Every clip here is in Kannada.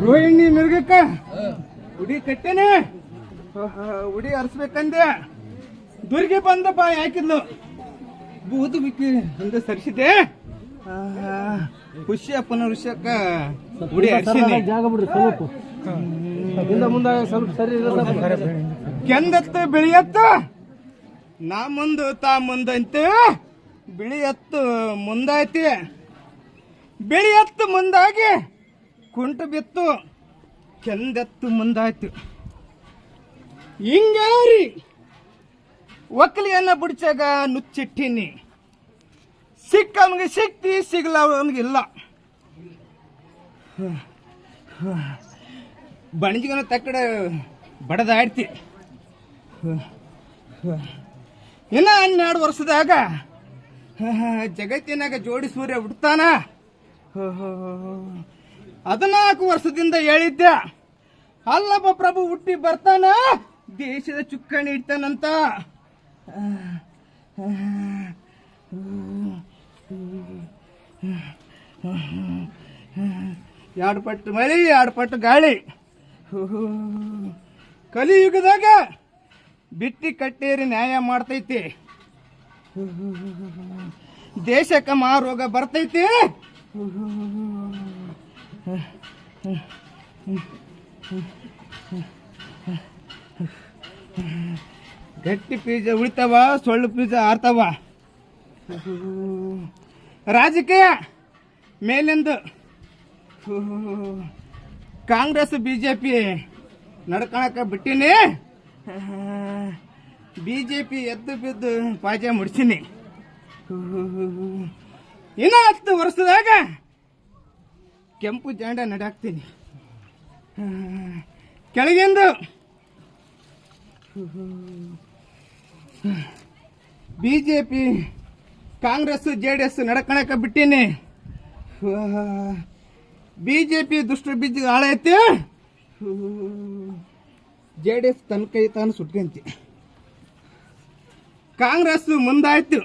ರೋಹಿಣಿ ಮಿರ್ಗಕ್ಕ ಉಡಿ ಕಟ್ಟೇನೆ ಉಡಿ ಅರ್ಸ್ಬೇಕಂದೆ ದುರ್ಗೆ ಬಂದ ಬಾಯಿ ಹಾಕಿದ್ಲು ಬೂದು ಬಿಕ್ಕಿ ಹಿಂದೆ ಸರಿಸಿದೆ ಪುಷ್ಯಪ್ಪನ ಋಷಕ್ಕ ಉಡಿ ಅರ್ಸಿನಿ ಜಾಗ ಬಿಡ್ರಿ ಸ್ವಲ್ಪ ಮುಂದೆ ಸ್ವಲ್ಪ ಸರಿ ಕೆಂದತ್ತು ಬಿಳಿಯತ್ತು ನಾ ಮುಂದು ತಾ ಮುಂದಂತೆ ಬಿಳಿ ಎತ್ತು ಮುಂದಾಯ್ತಿ ಬಿಳಿ ಎತ್ತು ಮುಂದಾಗಿ ಕುಂಟು ಬಿತ್ತು ಕೆಂದೆತ್ತು ಮುಂದಾಯ್ತು ಹಿಂಗಾರಿ ಒಕ್ಕಲಿಯನ್ನ ಬಿಡ್ಚಾಗ ನುಚ್ಚಿಟ್ಟಿನಿ ಸಿಕ್ಕವನಿಗೆ ಸಿಕ್ತಿ ಸಿಗಲವನಿಗಿಲ್ಲ ಬಣಜಿಗನ ತಕ್ಕಡೆ ಬಡದಾಡ್ತಿ ಇನ್ನ 12 ವರ್ಷದಾಗ ಜಗತ್ತಿನಾಗ ಜೋಡಿ ಸೂರ್ಯ ಬಿಡ್ತಾನ 14 ವರ್ಷದಿಂದ ಹೇಳಿದ್ದೆ ಅಲ್ಲಪ್ಪ ಪ್ರಭು ಹುಟ್ಟಿ ಬರ್ತಾನ ದೇಶದ ಚುಕ್ಕಾಣಿ ಇಡ್ತಾನಂತ ಎರಡು ಪಟ್ಟು ಮಳಿ 2 ಪಟ್ಟು ಗಾಳಿ ಕಲಿಯುಗದಾಗ ಬಿಟ್ಟಿ ಕಟ್ಟೇರಿ ನ್ಯಾಯ ಮಾಡ್ತೈತಿ ದೇಶಕ್ಕೆ ಮಹಾರೋಗ ಬರ್ತೈತಿ ಗಟ್ಟಿ ಬೀಜ ಉಳಿತಾವ ಸೊಳ್ಳು ಬೀಜ ಆರ್ತಾವ ರಾಜಕೀಯ ಮೇಲಿಂದು ಕಾಂಗ್ರೆಸ್ ಬಿಜೆಪಿ ನಡ್ಕೊಳಕ ಬಿಟ್ಟಿನಿ ಬಿಜೆಪಿ ಎದ್ದು ಬಿದ್ದು ಪಾಜೆ ಮುಡ್ಸಿನಿ ಇನ್ನ 10 ವರ್ಷದಾಗ ಕೆಂಪು ಜಾಂಡ ನಡಾಕ್ತೀನಿ ಕೆಳಗಿಂದು ಬಿಜೆಪಿ ಕಾಂಗ್ರೆಸ್ ಜೆಡಿಎಸ್ ನಡ್ಕೊಳಕ ಬಿಟ್ಟಿನಿ ಬಿಜೆಪಿ ದುಷ್ಟ ಬೀಜ ಹಾಳೈತಿ ಜೆಡಿಎಸ್ ತನ್ನ ಕೈ ತಾನು ಸುಟ್ಕಂತಿ ಕಾಂಗ್ರೆಸ್ ಮುಂದಾಯ್ತು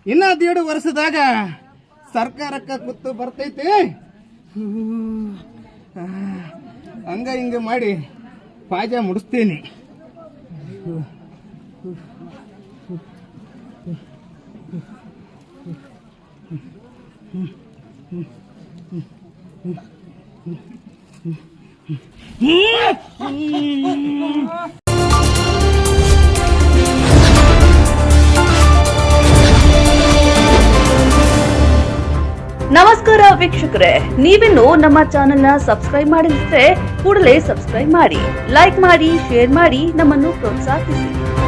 ಇನ್ನ 1.5 ವರ್ಷದಾಗ ಸರ್ಕಾರಕ್ಕೆ ಕುತ್ತು ಬರ್ತೈತಿ ಹಂಗ ಹಿಂಗ ಮಾಡಿ ಪಾಜ ಮುಡಿಸ್ತೀನಿ ನಮಸ್ಕಾರ ವೀಕ್ಷಕರೇ, ನೀವಿನ್ನು ನಮ್ಮ ಚಾನೆಲ್ನ ಸಬ್ಸ್ಕ್ರೈಬ್ ಮಾಡಿದ್ರೆ ಕೂಡಲೇ ಸಬ್ಸ್ಕ್ರೈಬ್ ಮಾಡಿ, ಲೈಕ್ ಮಾಡಿ, ಶೇರ್ ಮಾಡಿ, ನಮ್ಮನ್ನು ಪ್ರೋತ್ಸಾಹಿಸಿ.